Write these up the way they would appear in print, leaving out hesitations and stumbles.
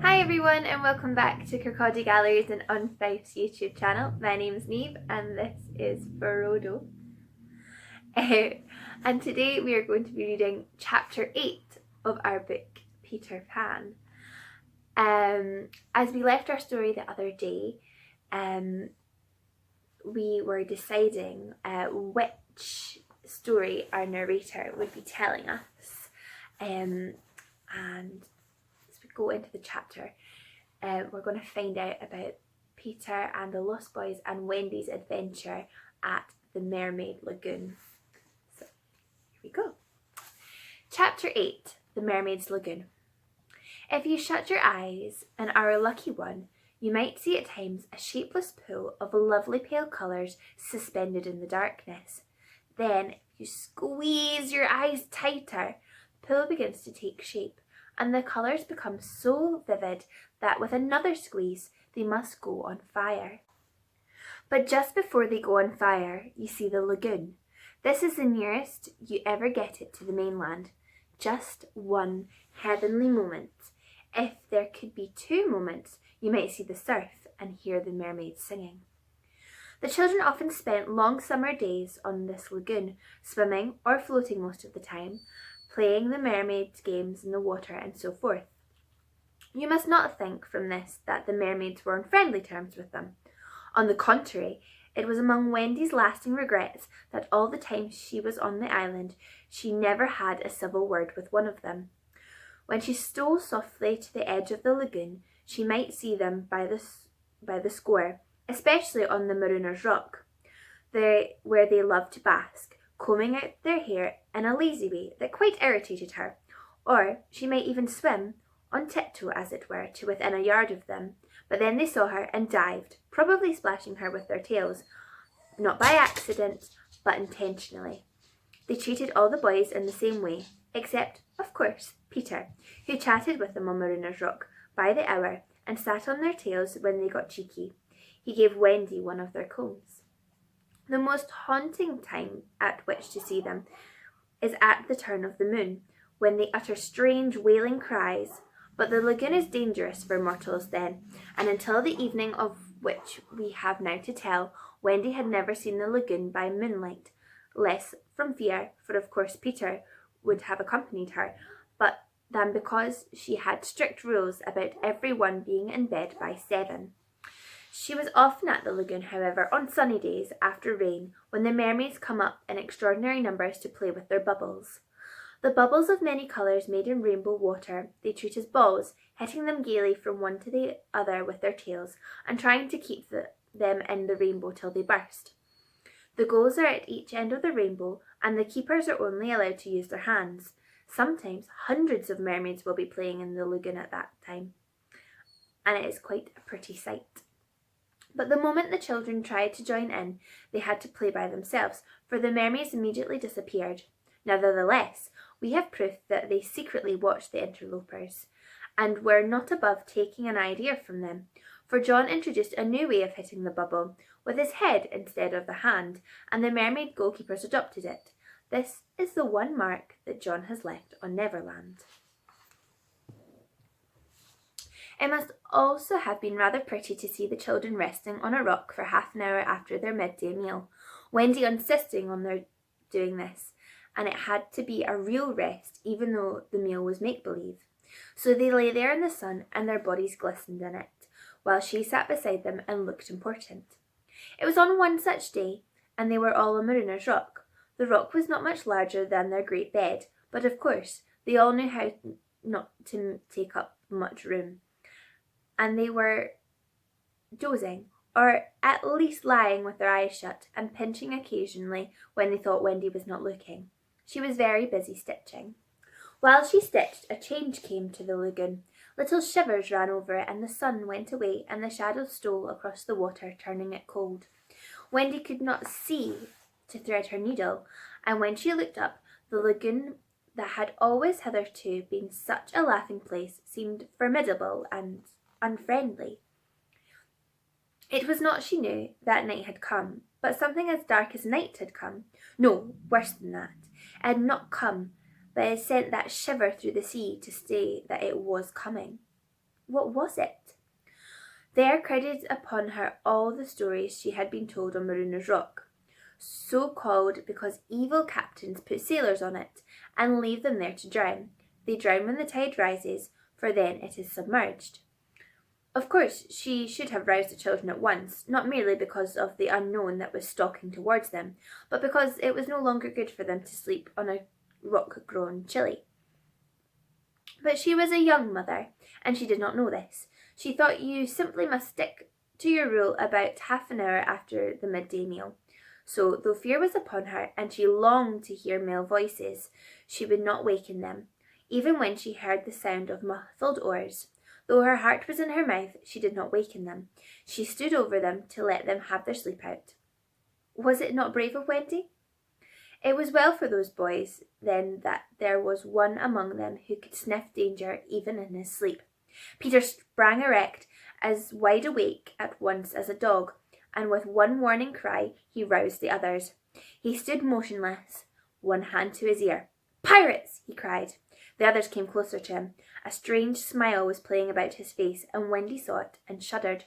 Hi everyone and welcome back to Kirkcaldy Galleries and Unfife's YouTube channel. My name is Niamh and this is Frodo. And today we are going to be reading chapter 8 of our book Peter Pan. As we left our story the other day, we were deciding which story our narrator would be telling us. And as we go into the chapter, we're going to find out about Peter and the Lost Boys and Wendy's adventure at the Mermaid Lagoon. So here we go. Chapter 8, The Mermaid's Lagoon. If you shut your eyes and are a lucky one, you might see at times a shapeless pool of lovely pale colours suspended in the darkness. Then, if you squeeze your eyes tighter, the pool begins to take shape, and the colours become so vivid that with another squeeze, they must go on fire. But just before they go on fire, you see the lagoon. This is the nearest you ever get it to the mainland. Just one heavenly moment. If there could be two moments, you might see the surf and hear the mermaids singing. The children often spent long summer days on this lagoon, swimming or floating most of the time, playing the mermaids' games in the water and so forth. You must not think from this that the mermaids were on friendly terms with them. On the contrary, it was among Wendy's lasting regrets that all the time she was on the island, she never had a civil word with one of them. When she stole softly to the edge of the lagoon, she might see them by the score, especially on the Marooners' Rock, where they loved to bask, combing out their hair in a lazy way that quite irritated her. Or she might even swim, on tiptoe as it were, to within a yard of them, but then they saw her and dived, probably splashing her with their tails, not by accident, but intentionally. They treated all the boys in the same way, except, of course, Peter, who chatted with them on Marooners' Rock by the hour and sat on their tails when they got cheeky. He gave Wendy one of their combs. The most haunting time at which to see them is at the turn of the moon, when they utter strange wailing cries. But the lagoon is dangerous for mortals then, and until the evening of which we have now to tell, Wendy had never seen the lagoon by moonlight, less from fear, for of course Peter would have accompanied her, but than because she had strict rules about every one being in bed by 7. She was often at the lagoon, however, on sunny days after rain, when the mermaids come up in extraordinary numbers to play with their bubbles. The bubbles of many colours made in rainbow water they treat as balls, hitting them gaily from one to the other with their tails, and trying to keep them in the rainbow till they burst. The goals are at each end of the rainbow, and the keepers are only allowed to use their hands. Sometimes hundreds of mermaids will be playing in the lagoon at that time, and it is quite a pretty sight. But the moment the children tried to join in, they had to play by themselves, for the mermaids immediately disappeared. Nevertheless, we have proof that they secretly watched the interlopers, and were not above taking an idea from them, for John introduced a new way of hitting the bubble, with his head instead of the hand, and the mermaid goalkeepers adopted it. This is the one mark that John has left on Neverland. It must also have been rather pretty to see the children resting on a rock for half an hour after their midday meal, Wendy insisting on their doing this, and it had to be a real rest even though the meal was make-believe. So they lay there in the sun and their bodies glistened in it, while she sat beside them and looked important. It was on one such day, and they were all on Marooners' Rock. The rock was not much larger than their great bed, but of course they all knew how not to take up much room, and they were dozing, or at least lying with their eyes shut and pinching occasionally when they thought Wendy was not looking. She was very busy stitching. While she stitched, a change came to the lagoon. Little shivers ran over it, and the sun went away, and the shadows stole across the water, turning it cold. Wendy could not see to thread her needle, and when she looked up, the lagoon that had always hitherto been such a laughing place seemed formidable and unfriendly. It was not, she knew, that night had come, but something as dark as night had come. No, worse than that. It had not come, but it sent that shiver through the sea to say that it was coming. what was it? There crowded upon her all the stories she had been told on Maruna's Rock, so called because evil captains put sailors on it and leave them there to drown. They drown when the tide rises, for then it is submerged. Of course, she should have roused the children at once, not merely because of the unknown that was stalking towards them, but because it was no longer good for them to sleep on a rock grown chilly. But she was a young mother, and she did not know this. She thought you simply must stick to your rule about half an hour after the midday meal. So, though fear was upon her, and she longed to hear male voices, she would not waken them, even when she heard the sound of muffled oars. Though her heart was in her mouth, she did not waken them. She stood over them to let them have their sleep out. Was it not brave of Wendy? It was well for those boys, then, that there was one among them who could sniff danger even in his sleep. Peter sprang erect, as wide awake at once as a dog, and with one warning cry he roused the others. He stood motionless, one hand to his ear. "Pirates!" he cried. The others came closer to him. A strange smile was playing about his face, and Wendy saw it and shuddered.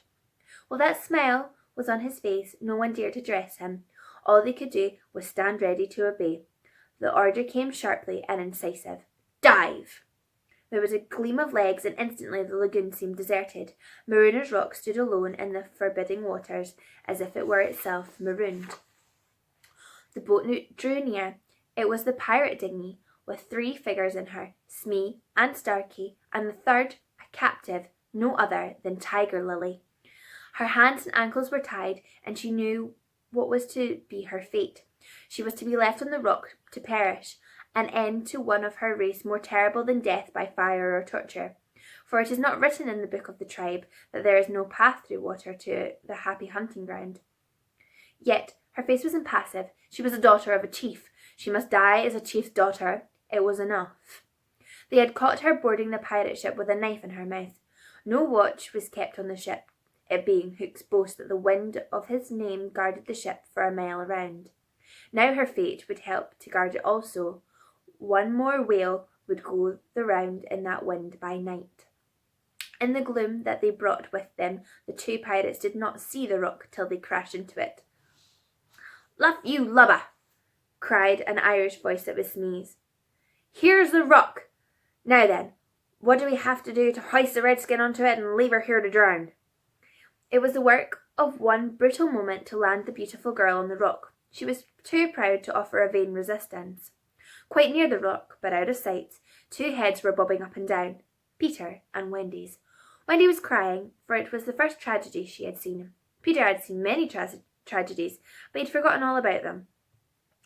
While that smile was on his face, no one dared address him. All they could do was stand ready to obey. The order came sharply and incisive. "Dive!" There was a gleam of legs, and instantly the lagoon seemed deserted. Maruna's Rock stood alone in the forbidding waters, as if it were itself marooned. The boat drew near. It was the pirate dinghy, with 3 figures in her, Smee and Starkey, and the third, a captive, no other than Tiger Lily. Her hands and ankles were tied, and she knew what was to be her fate. She was to be left on the rock to perish, an end to one of her race more terrible than death by fire or torture. For it is not written in the book of the tribe that there is no path through water to the happy hunting ground. Yet her face was impassive. She was the daughter of a chief. She must die as a chief's daughter. It was enough. They had caught her boarding the pirate ship with a knife in her mouth. No watch was kept on the ship, it being Hook's boast that the wind of his name guarded the ship for a mile around. Now her fate would help to guard it also. One more whale would go the round in that wind by night. In the gloom that they brought with them, the 2 pirates did not see the rock till they crashed into it. "Luff, you lubber!" cried an Irish voice that was Smee's. "Here's the rock. Now then, what do we have to do to hoist the redskin onto it and leave her here to drown?" It was the work of one brutal moment to land the beautiful girl on the rock. She was too proud to offer a vain resistance. Quite near the rock, but out of sight, 2 heads were bobbing up and down, Peter and Wendy's. Wendy was crying, for it was the first tragedy she had seen. Peter had seen many tragedies, but he'd forgotten all about them.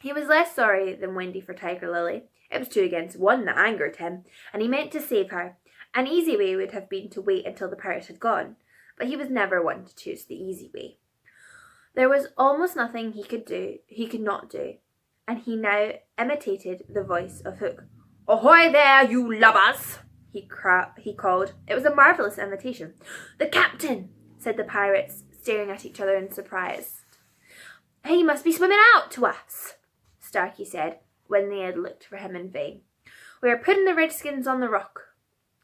He was less sorry than Wendy for Tiger Lily. It was 2 against 1 that angered him, and he meant to save her. An easy way would have been to wait until the pirates had gone, but he was never one to choose the easy way. There was almost nothing he could not do, and he now imitated the voice of Hook. "Ahoy there, you lubbers!" he called. It was a marvellous imitation. "The captain!" said the pirates, staring at each other in surprise. "He must be swimming out to us," Starkey said, when they had looked for him in vain. "We are putting the redskins on the rock,"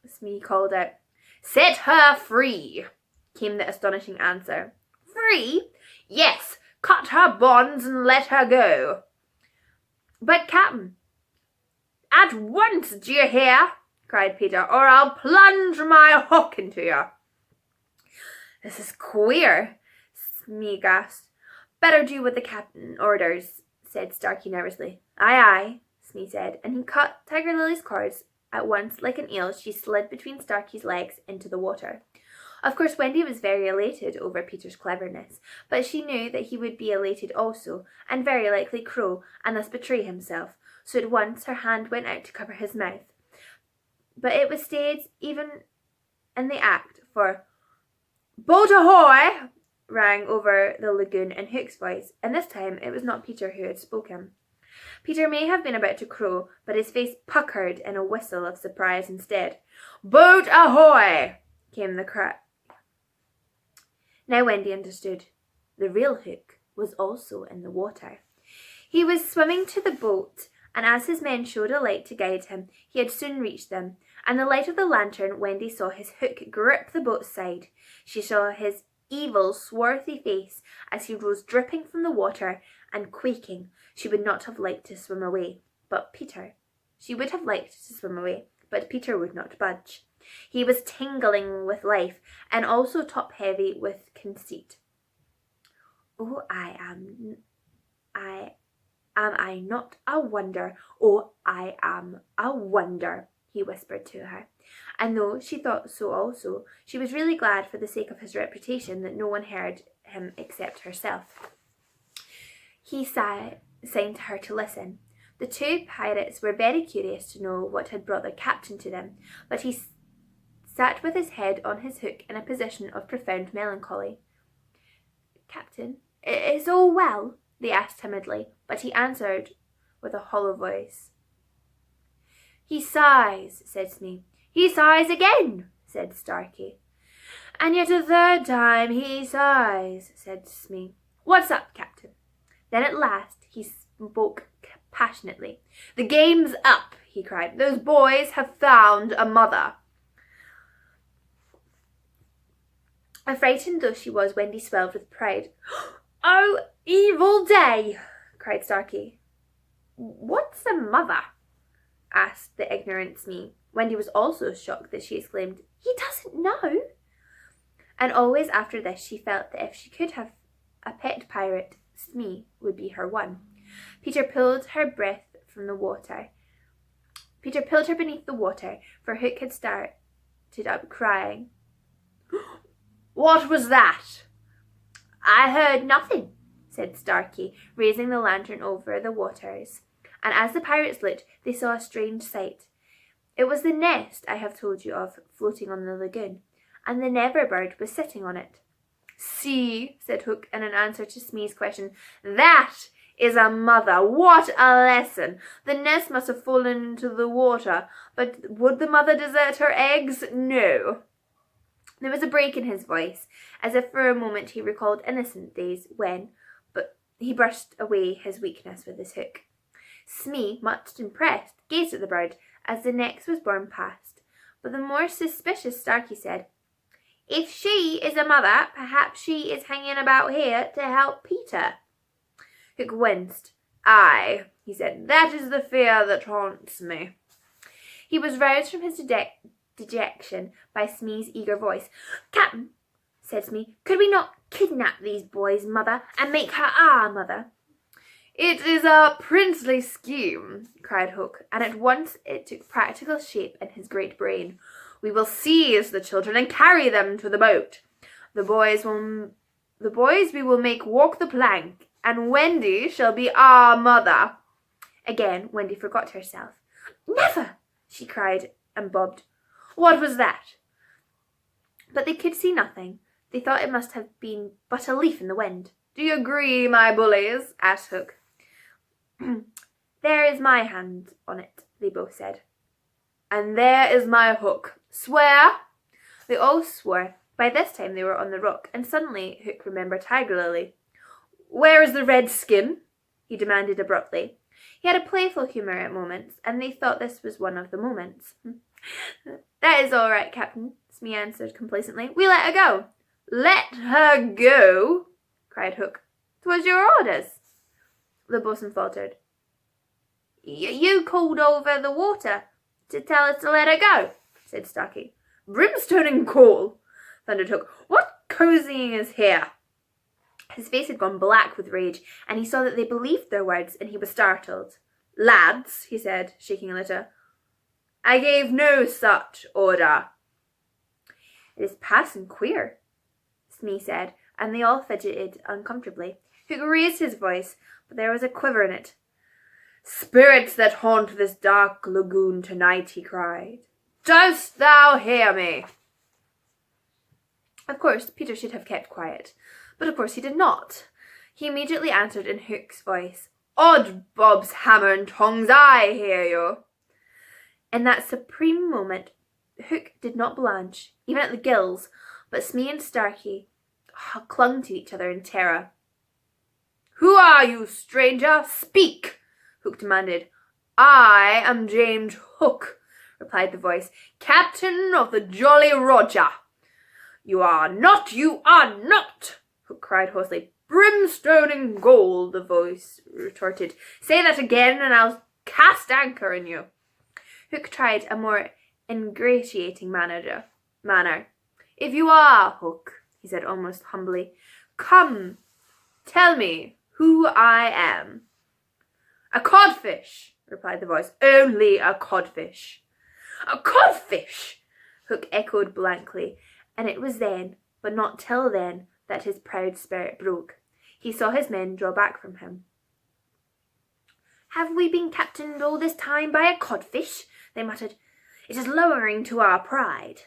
Smee called out. "Set her free," came the astonishing answer. "Free? Yes, cut her bonds and let her go." "But, Captain—" "At once, d'ye hear?" cried Peter, "or I'll plunge my hook into you." "This is queer," Smee gasped. "Better do what the captain orders," said Starkey nervously. "Aye, aye," Smee said, and he cut Tiger Lily's cords. At once, like an eel, she slid between Starkey's legs into the water. Of course, Wendy was very elated over Peter's cleverness, but she knew that he would be elated also, and very likely crow, and thus betray himself, so at once her hand went out to cover his mouth. But it was stayed even in the act, for "Boat ahoy!" rang over the lagoon in Hook's voice, and this time it was not Peter who had spoken. Peter may have been about to crow, but his face puckered in a whistle of surprise instead. "Boat ahoy!" came the cry. Now Wendy understood. The real Hook was also in the water. He was swimming to the boat and as his men showed a light to guide him, he had soon reached them. And the light of the lantern, Wendy saw his hook grip the boat's side. She saw his evil, swarthy face as he rose dripping from the water and quaking. She would not have liked to swim away, but Peter. She would have liked to swim away, but Peter would not budge. He was tingling with life and also top-heavy with conceit. "Oh, am I not a wonder? Oh, I am a wonder," he whispered to her. And though she thought so also, she was really glad for the sake of his reputation that no one heard him except herself. He signed to her to listen. The two pirates were very curious to know what had brought their captain to them, but he sat with his head on his hook in a position of profound melancholy. "Captain, is all well?" they asked timidly, but he answered with a hollow voice. "He sighs," said Smee. "He sighs again," said Starkey. "And yet a third time he sighs," said Smee. "What's up, Captain?" Then at last he spoke passionately. "The game's up," he cried. "Those boys have found a mother." Frightened though she was, Wendy swelled with pride. "Oh, evil day!" cried Starkey. "What's a mother?" asked the ignorant Smee. Wendy was also shocked that she exclaimed, "He doesn't know!" And always after this she felt that if she could have a pet pirate, Smee would be her one. Peter pulled her beneath the water, for Hook had started up crying. "What was that?" "I heard nothing," said Starkey, raising the lantern over the waters. And as the pirates looked, they saw a strange sight. It was the nest I have told you of, floating on the lagoon, and the Never Bird was sitting on it. "See," said Hook in an answer to Smee's question, "that is a mother. What a lesson! The nest must have fallen into the water, but would the mother desert her eggs? No." There was a break in his voice, as if for a moment he recalled innocent days but he brushed away his weakness with his hook. Smee, much impressed, gazed at the bird as the next was borne past, but the more suspicious Starkey said, "If she is a mother, perhaps she is hanging about here to help Peter." Hook winced. "Aye," he said, "that is the fear that haunts me." He was roused from his dejection by Smee's eager voice. "Captain," said Smee, "could we not kidnap these boys' mother and make her our mother?" "It is a princely scheme," cried Hook, and at once it took practical shape in his great brain. "We will seize the children and carry them to the boat. The boys we will make walk the plank, and Wendy shall be our mother." Again Wendy forgot herself. "Never!" she cried and bobbed. "What was that?" But they could see nothing. They thought it must have been but a leaf in the wind. "Do you agree, my bullies?" asked Hook. "There is my hand on it," they both said. "And there is my hook. Swear?" They all swore. By this time they were on the rock, and suddenly Hook remembered Tiger Lily. "Where is the red skin?" he demanded abruptly. He had a playful humour at moments, and they thought this was one of the moments. "That is all right, Captain," Smee answered complacently. "We let her go." "Let her go?" cried Hook. "'Twas your orders." The boatswain faltered. You called over the water to tell us to let her go," said Starkey. "Brimstone and coal," thundered Hook. "What cozying is here?" His face had gone black with rage, and he saw that they believed their words, and he was startled. "Lads," he said, shaking a little, "I gave no such order." "It is passing queer," Smee said, and they all fidgeted uncomfortably. Hook raised his voice, but there was a quiver in it. "Spirits that haunt this dark lagoon tonight," he cried, "dost thou hear me?" Of course, Peter should have kept quiet, but of course he did not. He immediately answered in Hook's voice, "Odd Bob's hammer and tongs, I hear you." In that supreme moment, Hook did not blanch, even at the gills, but Smee and Starkey clung to each other in terror. "Who are you, stranger? Speak!" Hook demanded. I am James Hook, replied the voice, captain of the Jolly Roger. You are not, Hook cried hoarsely. Brimstone and gold, the voice retorted. Say that again and I'll cast anchor in you. Hook tried a more ingratiating manner. If you are, Hook, he said almost humbly, come, tell me who I am. A codfish, replied the voice. Only a codfish. A codfish, Hook echoed blankly, and it was then, but not till then, that his proud spirit broke. He saw his men draw back from him. Have we been captained all this time by a codfish? They muttered. It is lowering to our pride.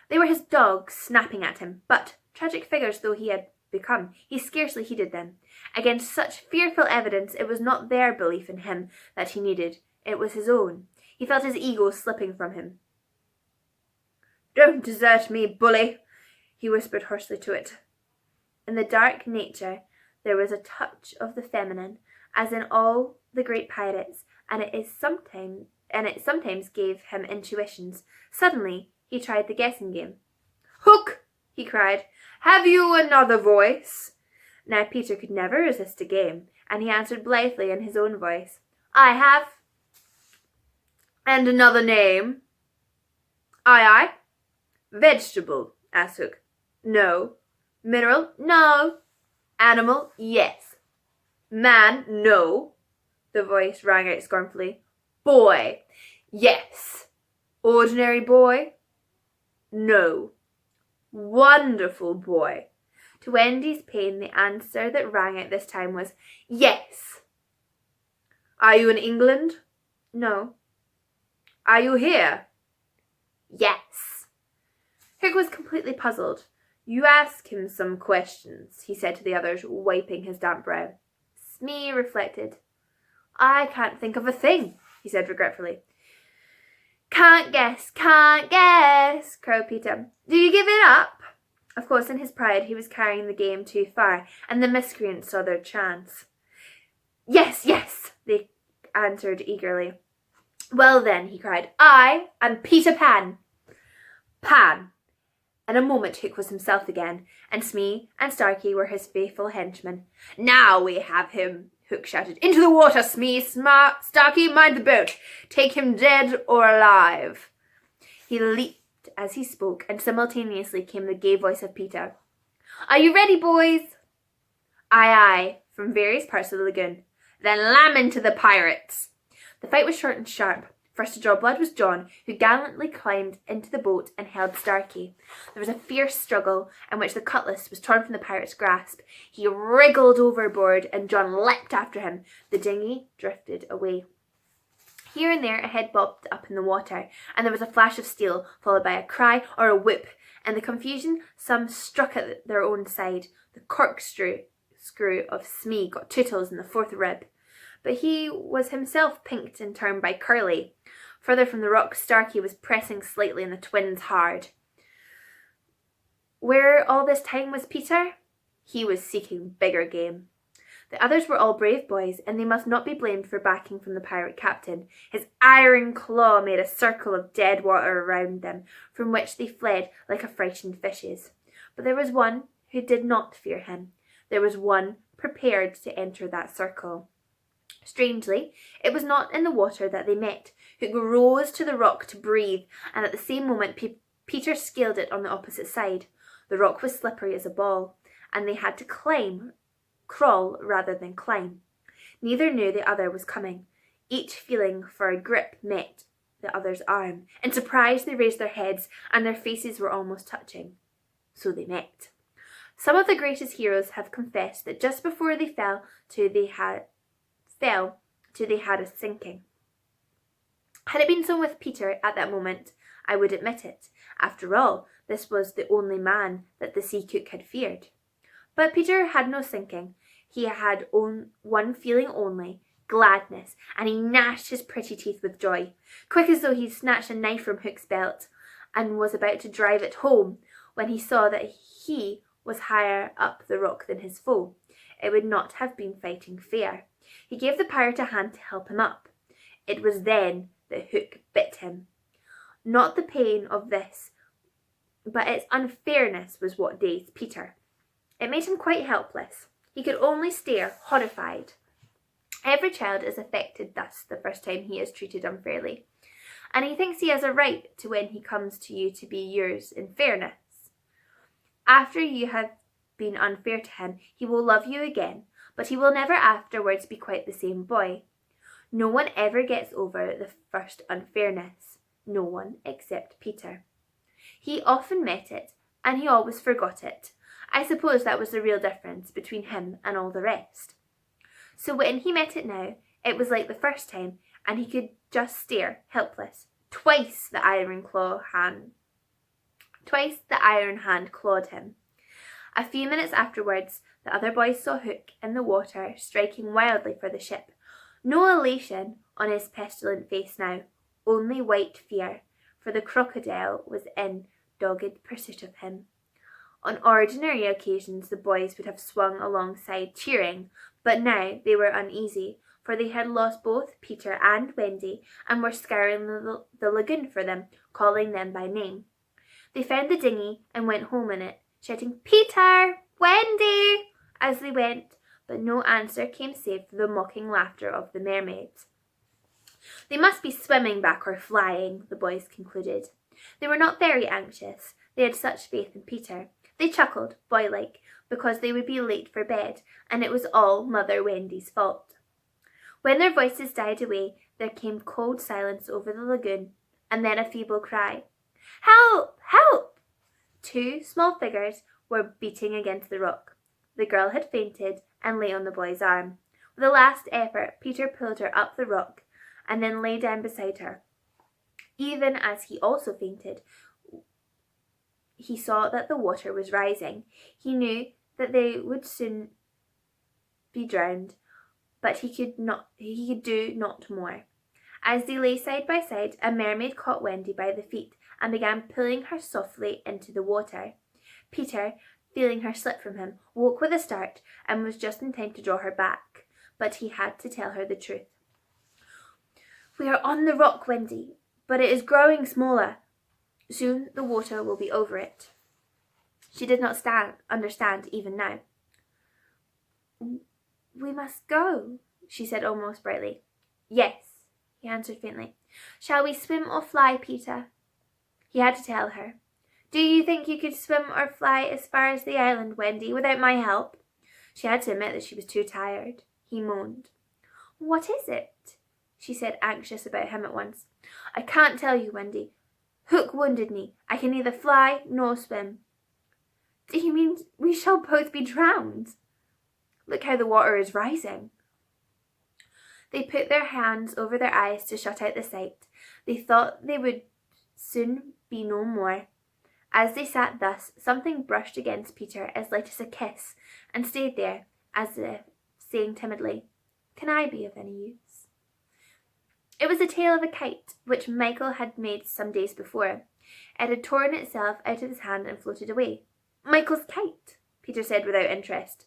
They were his dogs snapping at him, but, tragic figures though he had become, he scarcely heeded them. Against such fearful evidence, it was not their belief in him that he needed, it was his own. He felt his ego slipping from him. Don't desert me, bully, he whispered hoarsely to it. In the dark nature there was a touch of the feminine, as in all the great pirates, and it sometimes gave him intuitions. Suddenly he tried the guessing game. Hook, he cried, have you another voice? Now Peter could never resist a game, and he answered blithely in his own voice. I have. And another name? Aye, aye. Vegetable, asked Hook. No. Mineral? No. Animal? Yes. Man? No. The voice rang out scornfully. Boy? Yes. Ordinary boy? No. Wonderful boy. To Wendy's pain, the answer that rang out this time was yes. Are you in England? No. Are you here? Yes. Hook was completely puzzled. You ask him some questions, he said to the others, wiping his damp brow. Smee reflected. I can't think of a thing, he said regretfully. Can't guess, crowed Peter. Do you give it up? Of course, in his pride, he was carrying the game too far, and the miscreants saw their chance. Yes, they answered eagerly. Well then, he cried, I am Peter Pan. Pan. In a moment Hook was himself again, and Smee and Starkey were his faithful henchmen. Now we have him, Hook shouted. Into the water, Smee. Starkey, mind the boat. Take him dead or alive. He leaped as he spoke, and simultaneously came the gay voice of Peter. Are you ready, boys? Aye, aye, from various parts of the lagoon. Then lam into the pirates. The fight was short and sharp. First to draw blood was John, who gallantly climbed into the boat and held Starkey. There was a fierce struggle in which the cutlass was torn from the pirate's grasp. He wriggled overboard and John leapt after him. The dinghy drifted away. Here and there a head bobbed up in the water, and there was a flash of steel, followed by a cry or a whoop. In the confusion, some struck at their own side. The corkscrew of Smee got Tootles in the fourth rib, but he was himself pinked in turn by Curly. Further from the rock, Starkey was pressing slightly and the twins hard. Where all this time was Peter? He was seeking bigger game. The others were all brave boys, and they must not be blamed for backing from the pirate captain. His iron claw made a circle of dead water around them, from which they fled like affrighted fishes. But there was one who did not fear him. There was one prepared to enter that circle. Strangely, it was not in the water that they met. Hook rose to the rock to breathe, and at the same moment Peter scaled it on the opposite side. The rock was slippery as a ball, and they had to crawl rather than climb. Neither knew the other was coming. Each feeling for a grip met the other's arm. In surprise they raised their heads, and their faces were almost touching. So they met. Some of the greatest heroes have confessed that just before they fell to they had a sinking. Had it been so with Peter at that moment, I would admit it. After all, this was the only man that the sea cook had feared. But Peter had no sinking. He had one feeling only, gladness, and he gnashed his pretty teeth with joy. Quick as though he snatched a knife from Hook's belt and was about to drive it home, when he saw that he was higher up the rock than his foe. It would not have been fighting fair. He gave the pirate a hand to help him up. It was then that Hook bit him. Not the pain of this, but its unfairness was what dazed Peter. It made him quite helpless. He could only stare, horrified. Every child is affected thus the first time he is treated unfairly, and he thinks he has a right to when he comes to you to be yours in fairness. After you have been unfair to him, he will love you again, but he will never afterwards be quite the same boy. No one ever gets over the first unfairness. No one except Peter. He often met it, and he always forgot it. I suppose that was the real difference between him and all the rest. So when he met it now, it was like the first time, and he could just stare, helpless. Twice the iron hand clawed him. A few minutes afterwards, the other boys saw Hook in the water, striking wildly for the ship. No elation on his pestilent face now, only white fear, for the crocodile was in dogged pursuit of him. On ordinary occasions the boys would have swung alongside cheering, but now they were uneasy, for they had lost both Peter and Wendy and were scouring the lagoon for them, calling them by name. They found the dinghy and went home in it, shouting, "Peter! Wendy!" as they went, but no answer came save the mocking laughter of the mermaids. They must be swimming back or flying, the boys concluded. They were not very anxious. They had such faith in Peter. They chuckled, boy-like, because they would be late for bed, and it was all Mother Wendy's fault. When their voices died away, there came cold silence over the lagoon, and then a feeble cry. "Help! Help!" Two small figures were beating against the rock. The girl had fainted and lay on the boy's arm. With a last effort, Peter pulled her up the rock and then lay down beside her. Even as he also fainted, he saw that the water was rising. He knew that they would soon be drowned, but he could do not more. As they lay side by side, a mermaid caught Wendy by the feet and began pulling her softly into the water. Peter, feeling her slip from him, woke with a start and was just in time to draw her back, but he had to tell her the truth. "We are on the rock, Wendy, but it is growing smaller. Soon the water will be over it." She did not understand even now. "We must go," she said almost brightly. "Yes," he answered faintly. "Shall we swim or fly, Peter?" He had to tell her. "Do you think you could swim or fly as far as the island, Wendy, without my help?" She had to admit that she was too tired. He moaned. "What is it?" she said, anxious about him at once. "I can't tell you, Wendy. Hook wounded me. I can neither fly nor swim." "Do you mean we shall both be drowned?" "Look how the water is rising." They put their hands over their eyes to shut out the sight. They thought they would soon be no more. As they sat thus, something brushed against Peter as light as a kiss, and stayed there, as if saying timidly, "Can I be of any use?" It was the tail of a kite, which Michael had made some days before. It had torn itself out of his hand and floated away. "Michael's kite," Peter said without interest.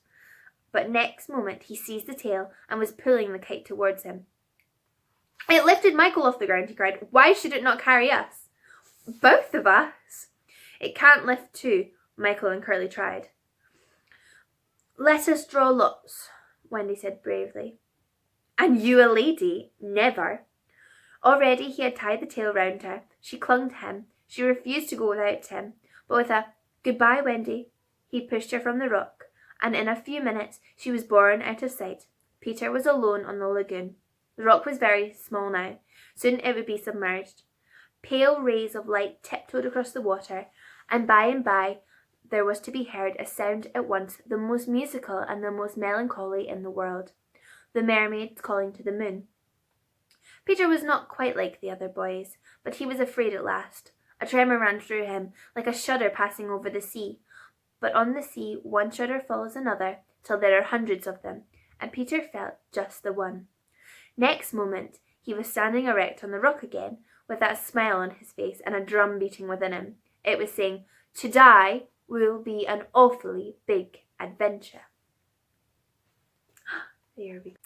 But next moment he seized the tail and was pulling the kite towards him. "It lifted Michael off the ground," he cried. "Why should it not carry us?" "Both of us?" "It can't lift two," Michael and Curly tried. "Let us draw lots," Wendy said bravely. "And you a lady? Never." Already he had tied the tail round her. She clung to him. She refused to go without him. But with a "Goodbye, Wendy," he pushed her from the rock, and in a few minutes she was borne out of sight. Peter was alone on the lagoon. The rock was very small now. Soon it would be submerged. Pale rays of light tiptoed across the water, and by there was to be heard a sound at once the most musical and the most melancholy in the world. The mermaids calling to the moon. Peter was not quite like the other boys, but he was afraid at last. A tremor ran through him, like a shudder passing over the sea. But on the sea one shudder follows another, till there are hundreds of them, and Peter felt just the one. Next moment he was standing erect on the rock again, with that smile on his face and a drum beating within him. It was saying, "To die will be an awfully big adventure." There we go.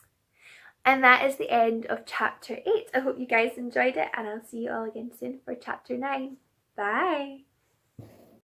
And that is the end of chapter 8. I hope you guys enjoyed it, and I'll see you all again soon for chapter 9. Bye!